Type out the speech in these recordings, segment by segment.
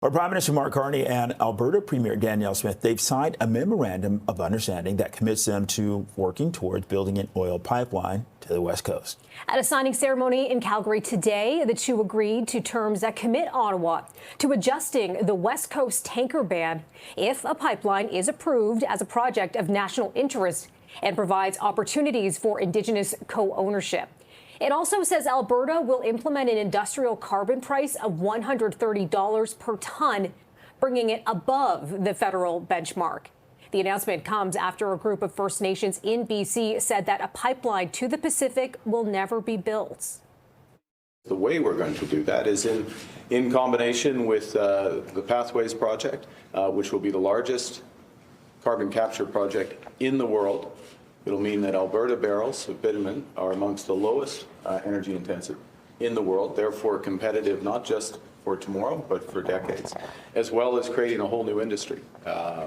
Our Prime Minister Mark Carney and Alberta Premier Danielle Smith, they've signed a memorandum of understanding that commits them to working towards building an oil pipeline to the West Coast. At a signing ceremony in Calgary today, the two agreed to terms that commit Ottawa to adjusting the West Coast tanker ban if a pipeline is approved as a project of national interest and provides opportunities for Indigenous co-ownership. It also says Alberta will implement an industrial carbon price of $130 per ton, bringing it above the federal benchmark. The announcement comes after a group of First Nations in BC said that a pipeline to the Pacific will never be built. The way we're going to do that is in combination with the Pathways project, which will be the largest carbon capture project in the world. It'll mean that Alberta barrels of bitumen are amongst the lowest energy intensive in the world, therefore competitive not just for tomorrow, but for decades, as well as creating a whole new industry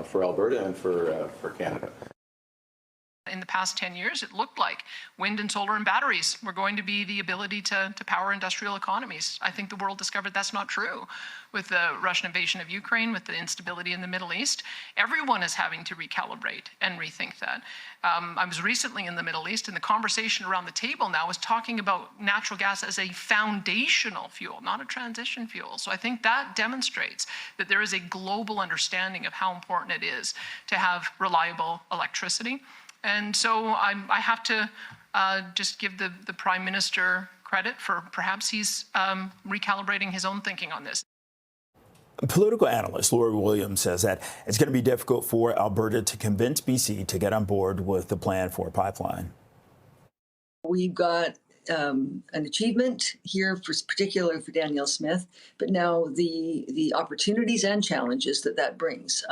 for Alberta and for Canada. In the past 10 years, it looked like wind and solar and batteries were going to be the ability to power industrial economies. I think the world discovered that's not true. With the Russian invasion of Ukraine, with the instability in the Middle East, everyone is having to recalibrate and rethink that. I was recently in the Middle East, and the conversation around the table now is talking about natural gas as a foundational fuel, not a transition fuel. So I think that demonstrates that there is a global understanding of how important it is to have reliable electricity. And so I have to just give the Prime Minister credit for perhaps he's recalibrating his own thinking on this. Political analyst Lori Williams says that it's going to be difficult for Alberta to convince BC to get on board with the plan for a pipeline. We've got an achievement here, particularly for Danielle Smith, but now the opportunities and challenges that brings.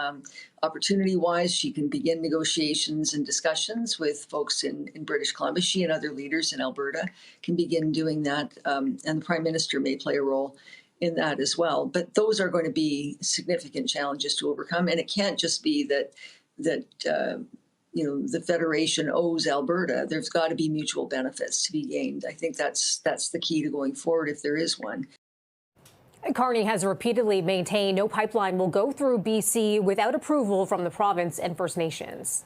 Opportunity-wise, she can begin negotiations and discussions with folks in British Columbia. She and other leaders in Alberta can begin doing that, and the Prime Minister may play a role in that as well. But those are going to be significant challenges to overcome, and it can't just be that the Federation owes Alberta. There's got to be mutual benefits to be gained. I think that's the key to going forward if there is one. Carney has repeatedly maintained no pipeline will go through BC without approval from the province and First Nations.